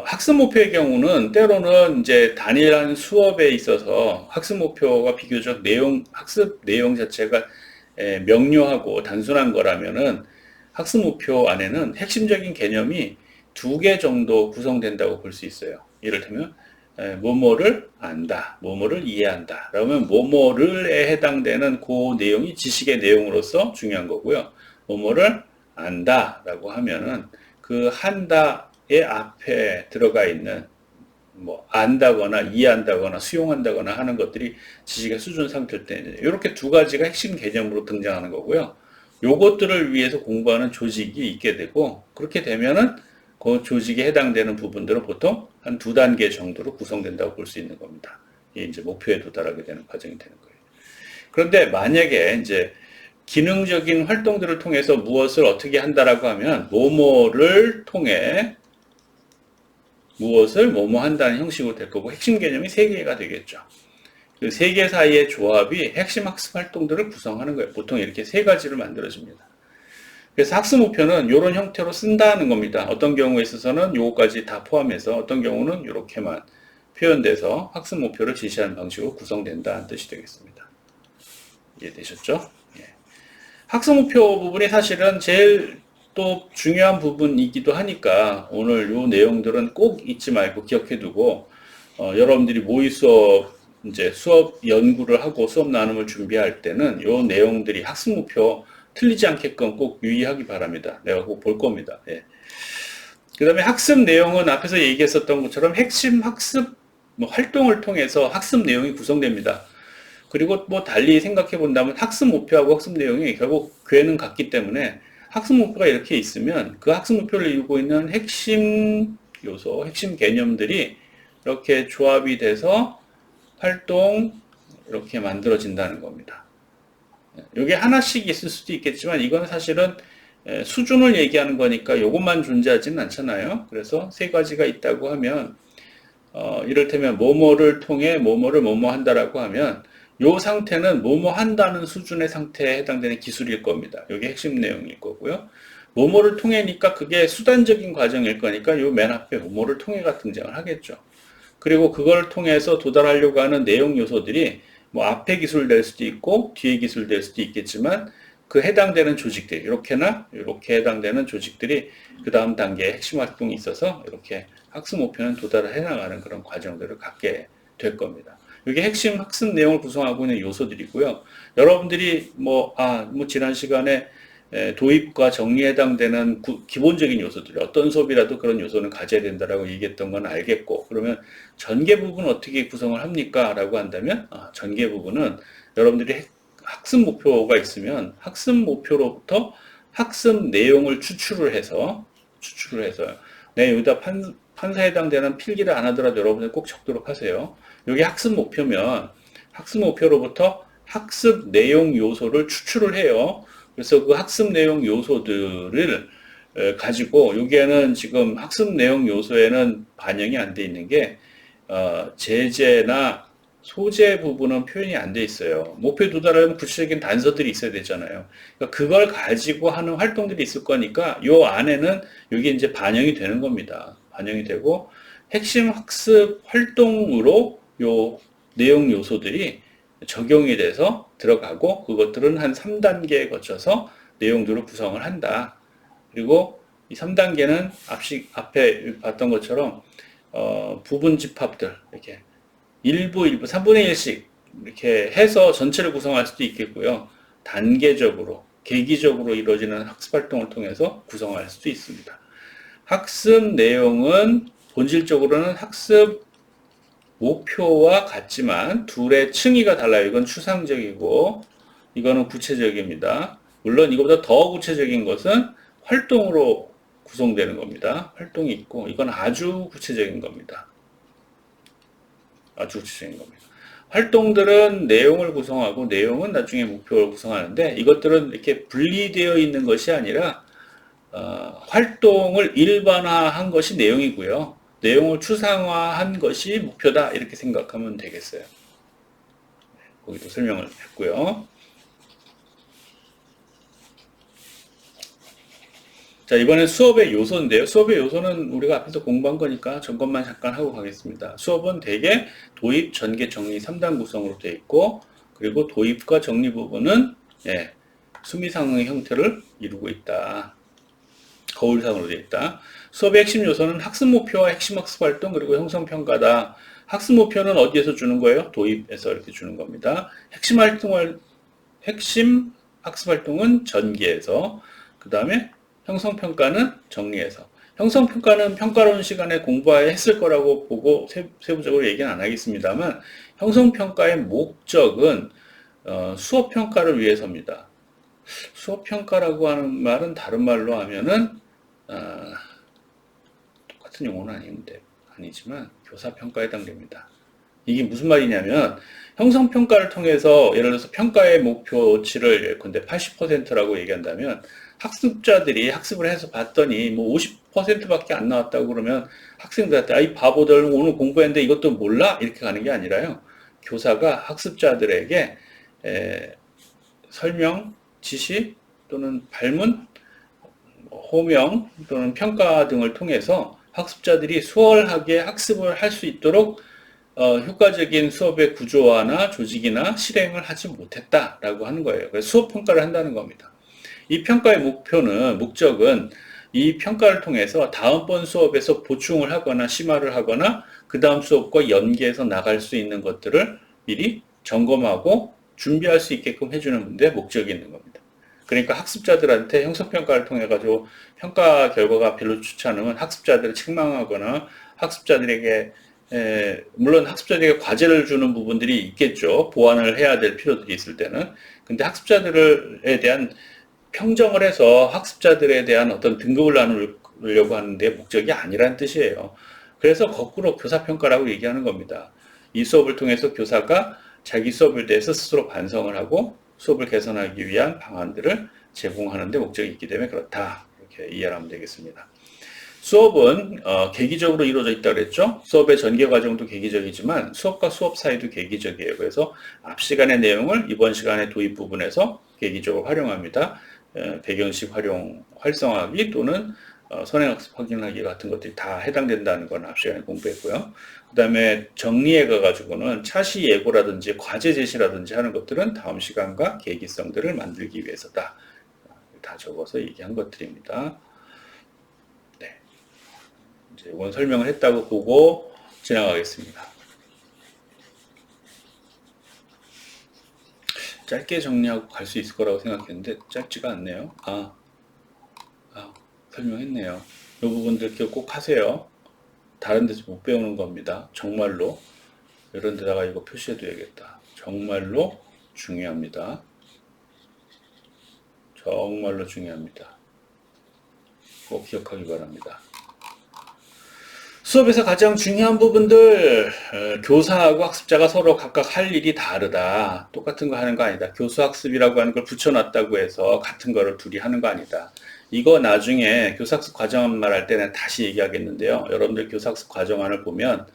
학습 목표의 경우는 때로는 이제 단일한 수업에 있어서 학습 목표가 비교적 학습 내용 자체가 명료하고 단순한 거라면은 학습 목표 안에는 핵심적인 개념이 두 개 정도 구성된다고 볼 수 있어요. 이를테면, 뭐뭐를 안다, 뭐뭐를 이해한다. 그러면 뭐뭐를에 해당되는 그 내용이 지식의 내용으로서 중요한 거고요. 뭐뭐를 안다라고 하면은 그 한다의 앞에 들어가 있는 뭐 안다거나 이해한다거나 수용한다거나 하는 것들이 지식의 수준 상태일 때 이렇게 두 가지가 핵심 개념으로 등장하는 거고요. 요것들을 위해서 공부하는 조직이 있게 되고 그렇게 되면은 그 조직에 해당되는 부분들은 보통 한 두 단계 정도로 구성된다고 볼 수 있는 겁니다. 이게 이제 목표에 도달하게 되는 과정이 되는 거예요. 그런데 만약에 이제 기능적인 활동들을 통해서 무엇을 어떻게 한다라고 하면 뭐뭐를 통해 무엇을 뭐뭐 한다는 형식으로 될 거고 핵심 개념이 세 개가 되겠죠. 그 세 개 사이의 조합이 핵심 학습 활동들을 구성하는 거예요. 보통 이렇게 세 가지를 만들어집니다. 그래서 학습 목표는 이런 형태로 쓴다는 겁니다. 어떤 경우에 있어서는 요거까지 다 포함해서 어떤 경우는 이렇게만 표현돼서 학습 목표를 제시하는 방식으로 구성된다는 뜻이 되겠습니다. 이해되셨죠? 예. 학습 목표 부분이 사실은 제일 또 중요한 부분이기도 하니까 오늘 요 내용들은 꼭 잊지 말고 기억해 두고 여러분들이 모의 수업 이제 수업 연구를 하고 수업 나눔을 준비할 때는 요 내용들이 학습 목표 틀리지 않게끔 꼭 유의하기 바랍니다. 내가 꼭 볼 겁니다. 예. 그 다음에 학습 내용은 앞에서 얘기했었던 것처럼 핵심 학습 활동을 통해서 학습 내용이 구성됩니다. 그리고 뭐 달리 생각해 본다면 학습 목표하고 학습 내용이 결국 궤는 같기 때문에 학습 목표가 이렇게 있으면 그 학습 목표를 이루고 있는 핵심 요소, 핵심 개념들이 이렇게 조합이 돼서 활동 이렇게 만들어진다는 겁니다. 이게 하나씩 있을 수도 있겠지만 이건 사실은 수준을 얘기하는 거니까 이것만 존재하지는 않잖아요. 그래서 세 가지가 있다고 하면 이를테면 뭐뭐를 통해 뭐뭐를 뭐뭐 한다라고 하면 이 상태는 뭐뭐 한다는 수준의 상태에 해당되는 기술일 겁니다. 이게 핵심 내용일 거고요. 뭐뭐를 통해니까 그게 수단적인 과정일 거니까 이 맨 앞에 뭐뭐를 통해가 등장을 하겠죠. 그리고 그걸 통해서 도달하려고 하는 내용 요소들이 뭐 앞에 기술 될 수도 있고 뒤에 기술 될 수도 있겠지만 그 해당되는 조직들 이렇게나 이렇게 해당되는 조직들이 그 다음 단계의 핵심 활동이 있어서 이렇게 학습 목표는 도달을 해나가는 그런 과정들을 갖게 될 겁니다. 이게 핵심 학습 내용을 구성하고 있는 요소들이고요. 여러분들이 뭐 지난 시간에 도입과 정리에 해당되는 기본적인 요소들, 어떤 수업이라도 그런 요소는 가져야 된다라고 얘기했던 건 알겠고, 그러면 전개 부분은 어떻게 구성을 합니까? 라고 한다면, 전개 부분은 여러분들이 학습 목표가 있으면 학습 목표로부터 학습 내용을 추출을 해서, 여기다 판사에 해당되는 필기를 안 하더라도 여러분들 꼭 적도록 하세요. 여기 학습 목표면 학습 목표로부터 학습 내용 요소를 추출을 해요. 그래서 그 학습 내용 요소들을 가지고 여기에는 지금 학습 내용 요소에는 반영이 안 돼 있는 게 제재나 소재 부분은 표현이 안 돼 있어요. 목표에 도달하려면 구체적인 단서들이 있어야 되잖아요. 그러니까 그걸 가지고 하는 활동들이 있을 거니까 요 안에는 여기 이제 반영이 되는 겁니다. 반영이 되고 핵심 학습 활동으로 요 내용 요소들이 적용이 돼서 들어가고 그것들은 한 3단계에 거쳐서 내용들을 구성을 한다. 그리고 이 3단계는 앞에 봤던 것처럼 부분 집합들 이렇게 일부 3분의 1씩 이렇게 해서 전체를 구성할 수도 있겠고요. 단계적으로 계기적으로 이루어지는 학습 활동을 통해서 구성할 수도 있습니다. 학습 내용은 본질적으로는 학습 목표와 같지만 둘의 층위가 달라요. 이건 추상적이고 이거는 구체적입니다. 물론 이거보다 더 구체적인 것은 활동으로 구성되는 겁니다. 활동이 있고 이건 아주 구체적인 겁니다. 아주 구체적인 겁니다. 활동들은 내용을 구성하고 내용은 나중에 목표를 구성하는데 이것들은 이렇게 분리되어 있는 것이 아니라 활동을 일반화한 것이 내용이고요. 내용을 추상화한 것이 목표다 이렇게 생각하면 되겠어요. 거기도 설명을 했고요. 자, 이번엔 수업의 요소인데요. 수업의 요소는 우리가 앞에서 공부한 거니까 점검만 잠깐 하고 가겠습니다. 수업은 대개 도입, 전개, 정리 3단 구성으로 되어 있고, 그리고 도입과 정리 부분은 수미상의 형태를 이루고 있다. 거울상으로 되어 있다. 수업의 핵심 요소는 학습 목표와 핵심 학습 활동, 그리고 형성평가다. 학습 목표는 어디에서 주는 거예요? 도입에서 이렇게 주는 겁니다. 핵심 학습 활동은 전개에서, 그 다음에 형성평가는 정리해서. 형성평가는 평가론 시간에 공부했을 거라고 보고 세부적으로 얘기는 안 하겠습니다만, 형성평가의 목적은 수업평가를 위해서입니다. 수업평가라고 하는 말은 다른 말로 하면은 똑같은 용어는 아니지만 교사평가에 해당됩니다. 이게 무슨 말이냐면 형성평가를 통해서 예를 들어서 평가의 목표치를 예컨대 80%라고 얘기한다면 학습자들이 학습을 해서 봤더니 뭐 50%밖에 안 나왔다고 그러면 학생들한테 이 바보들 오늘 공부했는데 이것도 몰라? 이렇게 가는 게 아니라요. 교사가 학습자들에게 설명, 지시 또는 발문, 호명 또는 평가 등을 통해서 학습자들이 수월하게 학습을 할 수 있도록 효과적인 수업의 구조화나 조직이나 실행을 하지 못했다라고 하는 거예요. 그래서 수업 평가를 한다는 겁니다. 이 평가의 목적은 이 평가를 통해서 다음번 수업에서 보충을 하거나 심화를 하거나 그 다음 수업과 연계해서 나갈 수 있는 것들을 미리 점검하고 준비할 수 있게끔 해주는 데 목적이 있는 겁니다. 그러니까 학습자들한테 형성평가를 통해 가지고 평가 결과가 별로 좋지 않으면 학습자들을 책망하거나 학습자들에게 물론 학습자들에게 과제를 주는 부분들이 있겠죠. 보완을 해야 될 필요들이 있을 때는. 근데 학습자들에 대한 평정을 해서 학습자들에 대한 어떤 등급을 나누려고 하는데 목적이 아니라는 뜻이에요. 그래서 거꾸로 교사평가라고 얘기하는 겁니다. 이 수업을 통해서 교사가 자기 수업에 대해서 스스로 반성을 하고 수업을 개선하기 위한 방안들을 제공하는 데 목적이 있기 때문에 그렇다. 이렇게 이해를 하면 되겠습니다. 수업은 계기적으로 이루어져 있다고 그랬죠. 수업의 전개 과정도 계기적이지만 수업과 수업 사이도 계기적이에요. 그래서 앞 시간의 내용을 이번 시간의 도입 부분에서 계기적으로 활용합니다. 배경식 활성화하기 또는 선행학습 확인하기 같은 것들이 다 해당된다는 건 앞 시간에 공부했고요. 그 다음에 정리해 가지고는 차시 예고라든지 과제 제시라든지 하는 것들은 다음 시간과 계기성들을 만들기 위해서다. 다 적어서 얘기한 것들입니다. 네. 이제 이건 설명을 했다고 보고 지나가겠습니다. 짧게 정리하고 갈 수 있을 거라고 생각했는데 짧지가 않네요. 설명했네요. 이 부분들 기억 꼭 하세요. 다른 데서 못 배우는 겁니다. 정말로 이런 데다가 이거 표시해 둬야겠다. 정말로 중요합니다. 정말로 중요합니다. 꼭 기억하기 바랍니다. 수업에서 가장 중요한 부분들, 교사하고 학습자가 서로 각각 할 일이 다르다. 똑같은 거 하는 거 아니다. 교수학습이라고 하는 걸 붙여놨다고 해서 같은 거를 둘이 하는 거 아니다. 이거 나중에 교사학습 과정안 말할 때는 다시 얘기하겠는데요. 여러분들 교사학습 과정안을 보면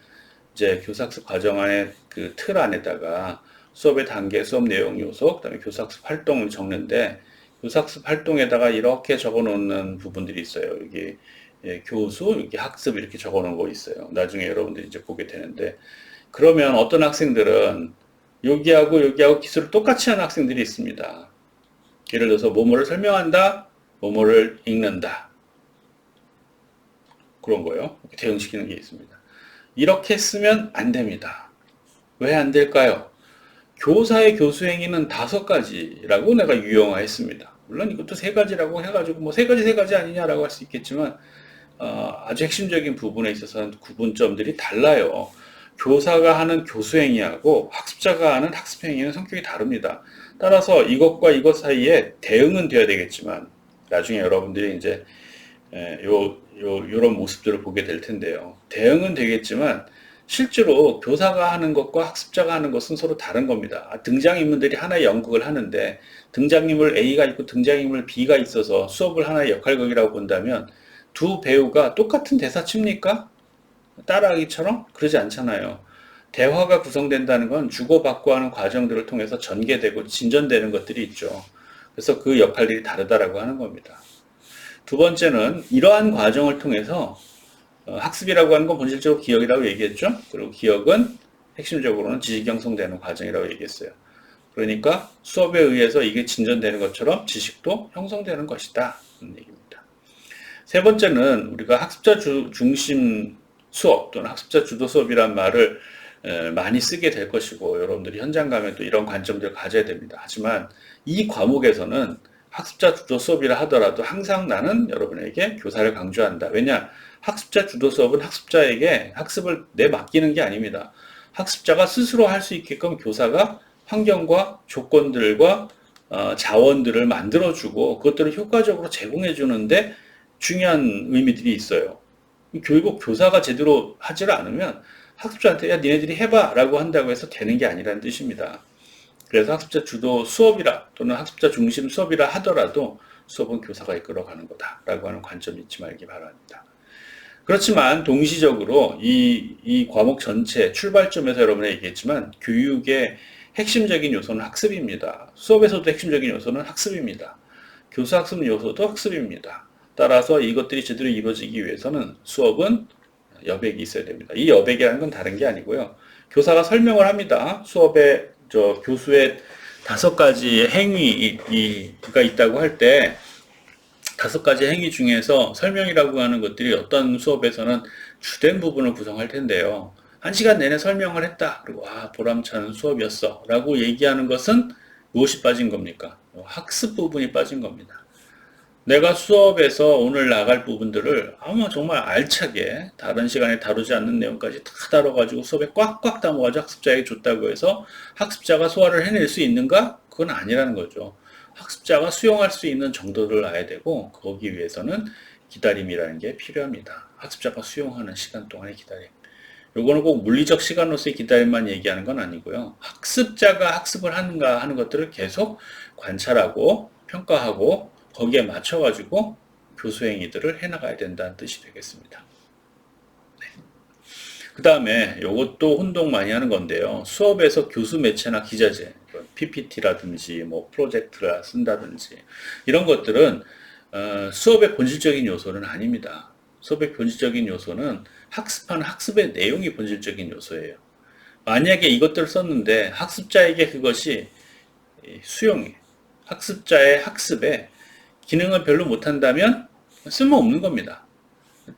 이제 교사학습 과정안의 그 틀 안에다가 수업의 단계, 수업 내용 요소, 그다음에 교사학습 활동을 적는데 교사학습 활동에다가 이렇게 적어놓는 부분들이 있어요. 여기 교수, 여기 학습 이렇게 적어놓은 거 있어요. 나중에 여러분들이 이제 보게 되는데 그러면 어떤 학생들은 여기하고 기술을 똑같이 하는 학생들이 있습니다. 예를 들어서 뭐뭐를 설명한다, 뭐뭐를 읽는다. 그런 거예요. 대응시키는 게 있습니다. 이렇게 쓰면 안 됩니다. 왜 안 될까요? 교사의 교수행위는 5가지라고 내가 유형화했습니다. 물론 이것도 3가지라고 해가지고 뭐 3가지 아니냐라고 할 수 있겠지만 아주 핵심적인 부분에 있어서는 구분점들이 달라요. 교사가 하는 교수행위하고 학습자가 하는 학습행위는 성격이 다릅니다. 따라서 이것과 이것 사이에 대응은 돼야 되겠지만 나중에 여러분들이 이제 요런 모습들을 보게 될 텐데요. 대응은 되겠지만 실제로 교사가 하는 것과 학습자가 하는 것은 서로 다른 겁니다. 등장인물들이 하나의 연극을 하는데 등장인물 A가 있고 등장인물 B가 있어서 수업을 하나의 역할극이라고 본다면 두 배우가 똑같은 대사 칩니까? 따라하기처럼? 그러지 않잖아요. 대화가 구성된다는 건 주고받고 하는 과정들을 통해서 전개되고 진전되는 것들이 있죠. 그래서 그 역할들이 다르다라고 하는 겁니다. 두 번째는 이러한 과정을 통해서 학습이라고 하는 건 본질적으로 기억이라고 얘기했죠. 그리고 기억은 핵심적으로는 지식이 형성되는 과정이라고 얘기했어요. 그러니까 수업에 의해서 이게 진전되는 것처럼 지식도 형성되는 것이다. 하는 얘기입니다. 세 번째는 우리가 학습자 중심 수업 또는 학습자 주도 수업이란 말을 많이 쓰게 될 것이고 여러분들이 현장 가면 또 이런 관점들을 가져야 됩니다. 하지만 이 과목에서는 학습자 주도 수업이라 하더라도 항상 나는 여러분에게 교사를 강조한다. 왜냐? 학습자 주도 수업은 학습자에게 학습을 맡기는 게 아닙니다. 학습자가 스스로 할 수 있게끔 교사가 환경과 조건들과 자원들을 만들어주고 그것들을 효과적으로 제공해 주는데 중요한 의미들이 있어요. 결국 교사가 제대로 하지를 않으면 학습자한테 야 니네들이 해봐 라고 한다고 해서 되는 게 아니라는 뜻입니다. 그래서 학습자 주도 수업이라 또는 학습자 중심 수업이라 하더라도 수업은 교사가 이끌어가는 거다 라고 하는 관점 잊지 말기 바랍니다. 그렇지만 동시적으로 이 과목 전체 출발점에서 여러분이 얘기했지만 교육의 핵심적인 요소는 학습입니다. 수업에서도 핵심적인 요소는 학습입니다. 교사 학습 요소도 학습입니다. 따라서 이것들이 제대로 이루어지기 위해서는 수업은 여백이 있어야 됩니다. 이 여백이라는 건 다른 게 아니고요. 교사가 설명을 합니다. 수업에 교수의 5가지 행위가 있다고 할 때 5가지 행위 중에서 설명이라고 하는 것들이 어떤 수업에서는 주된 부분을 구성할 텐데요. 1시간 내내 설명을 했다. 그리고 보람찬 수업이었어. 라고 얘기하는 것은 무엇이 빠진 겁니까? 학습 부분이 빠진 겁니다. 내가 수업에서 오늘 나갈 부분들을 아마 정말 알차게 다른 시간에 다루지 않는 내용까지 다 다뤄가지고 수업에 꽉꽉 담아가지고 학습자에게 줬다고 해서 학습자가 소화를 해낼 수 있는가? 그건 아니라는 거죠. 학습자가 수용할 수 있는 정도를 알아야 되고 거기 위해서는 기다림이라는 게 필요합니다. 학습자가 수용하는 시간 동안의 기다림. 요거는 꼭 물리적 시간으로서의 기다림만 얘기하는 건 아니고요. 학습자가 학습을 하는가 하는 것들을 계속 관찰하고 평가하고 거기에 맞춰가지고 교수 행위들을 해나가야 된다는 뜻이 되겠습니다. 네. 그 다음에 이것도 혼동 많이 하는 건데요. 수업에서 교수 매체나 기자재, PPT라든지 뭐 프로젝트를 쓴다든지 이런 것들은 수업의 본질적인 요소는 아닙니다. 수업의 본질적인 요소는 학습하는 학습의 내용이 본질적인 요소예요. 만약에 이것들을 썼는데 학습자에게 그것이 수용해, 학습자의 학습에 기능을 별로 못한다면 쓸모없는 겁니다.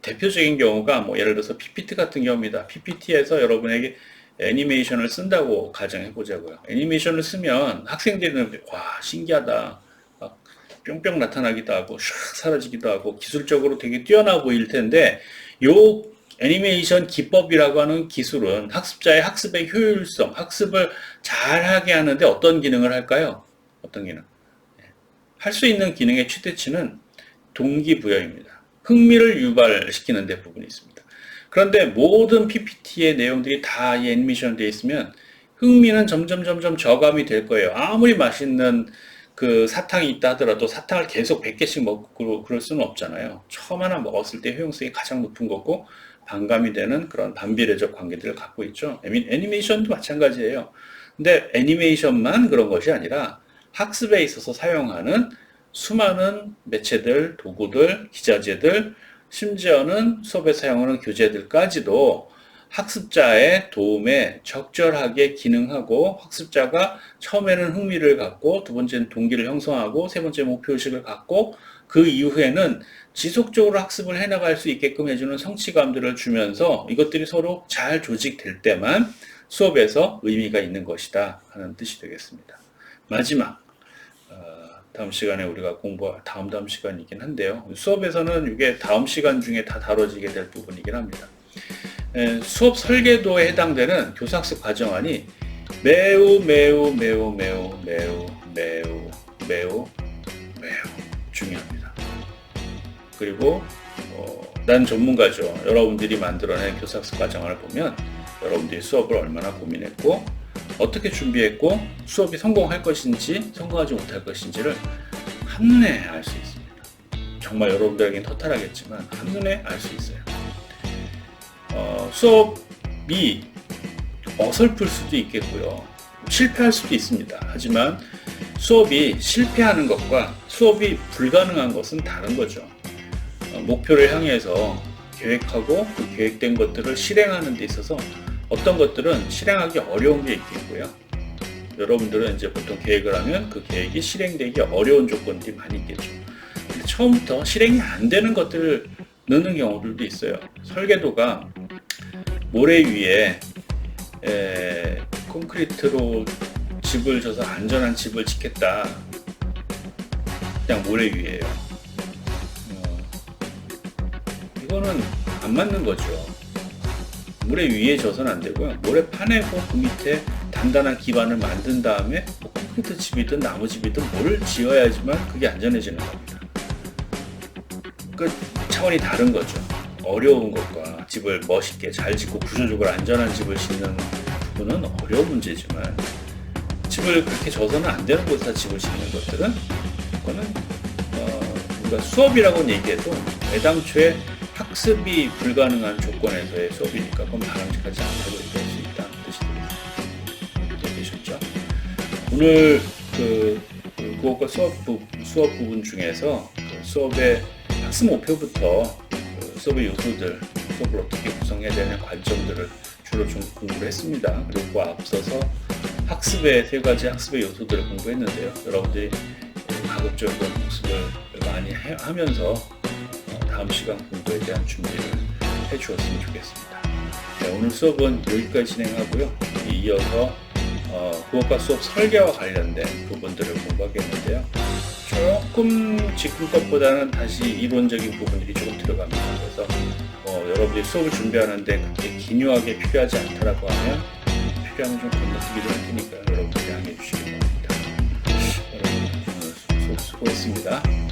대표적인 경우가 예를 들어서 PPT 같은 경우입니다. PPT에서 여러분에게 애니메이션을 쓴다고 가정해 보자고요. 애니메이션을 쓰면 학생들은 신기하다. 막 뿅뿅 나타나기도 하고 샥 사라지기도 하고 기술적으로 되게 뛰어나 보일 텐데 요 애니메이션 기법이라고 하는 기술은 학습자의 학습의 효율성, 학습을 잘하게 하는데 어떤 기능을 할까요? 어떤 기능? 할 수 있는 기능의 최대치는 동기부여입니다. 흥미를 유발시키는 데 부분이 있습니다. 그런데 모든 PPT의 내용들이 다 이 애니메이션 되어 있으면 흥미는 점점 저감이 될 거예요. 아무리 맛있는 그 사탕이 있다 하더라도 사탕을 계속 100개씩 먹고 그럴 수는 없잖아요. 처음 하나 먹었을 때 효용성이 가장 높은 거고 반감이 되는 그런 반비례적 관계들을 갖고 있죠. 애니메이션도 마찬가지예요. 근데 애니메이션만 그런 것이 아니라 학습에 있어서 사용하는 수많은 매체들, 도구들, 기자재들, 심지어는 수업에 사용하는 교재들까지도 학습자의 도움에 적절하게 기능하고 학습자가 처음에는 흥미를 갖고 두 번째는 동기를 형성하고 세 번째 목표의식을 갖고 그 이후에는 지속적으로 학습을 해나갈 수 있게끔 해주는 성취감들을 주면서 이것들이 서로 잘 조직될 때만 수업에서 의미가 있는 것이다 하는 뜻이 되겠습니다. 마지막 다음 시간에 우리가 공부할 다음 시간이긴 한데요. 수업에서는 이게 다음 시간 중에 다 다뤄지게 될 부분이긴 합니다. 수업 설계도에 해당되는 교사학습 과정안이 매우 중요합니다. 그리고 난 전문가죠. 여러분들이 만들어낸 교사학습 과정안을 보면 여러분들이 수업을 얼마나 고민했고 어떻게 준비했고 수업이 성공할 것인지 성공하지 못할 것인지를 한눈에 알 수 있습니다. 정말 여러분들에겐 허탈하겠지만 한눈에 알 수 있어요. 수업이 어설플 수도 있겠고요. 실패할 수도 있습니다. 하지만 수업이 실패하는 것과 수업이 불가능한 것은 다른 거죠. 목표를 향해서 계획하고 그 계획된 것들을 실행하는 데 있어서 어떤 것들은 실행하기 어려운 게 있겠고요. 여러분들은 이제 보통 계획을 하면 그 계획이 실행되기 어려운 조건들이 많이 있겠죠. 근데 처음부터 실행이 안 되는 것들을 넣는 경우들도 있어요. 설계도가 모래 위에 콘크리트로 집을 져서 안전한 집을 짓겠다. 그냥 모래 위에요. 이거는 안 맞는 거죠. 모래 위에 져서는 안 되고요. 모래 파내고 그 밑에 단단한 기반을 만든 다음에 뭐 콘크리트 집이든 나무 집이든 뭐를 지어야지만 그게 안전해지는 겁니다. 그 차원이 다른 거죠. 어려운 것과 집을 멋있게 잘 짓고 구조적으로 안전한 집을 짓는 부분은 어려운 문제지만 집을 그렇게 져서는 안 되는 곳에서 집을 짓는 것들은 그거는 우리가 수업이라고는 얘기해도 애당초에 학습이 불가능한 조건에서의 수업이니까 그건 바람직하지 않다고 얘기할 수 있다는 뜻이 되겠죠. 오늘 그것과 수업 부분 중에서 수업의 학습 목표부터 수업의 요소들, 수업을 어떻게 구성해야 되는 관점들을 주로 좀 공부를 했습니다. 그리고 앞서서 학습의 세 가지 학습의 요소들을 공부했는데요. 여러분들이 가급적으로 학습을 많이 하면서 다음 시간 공부에 대한 준비를 해주었으면 좋겠습니다. 네, 오늘 수업은 여기까지 진행하고요. 이어서 그것과 수업 설계와 관련된 부분들을 공부하겠는데요. 조금 지금 것보다는 다시 이론적인 부분들이 조금 들어갑니다. 그래서 여러분들이 수업을 준비하는데 그렇게 기묘하게 필요하지 않다라고 하면 필요하면 좀 건너뛰기도 할 테니까 여러분들이 양해해 주시기 바랍니다. 여러분 오늘 수업 수고했습니다.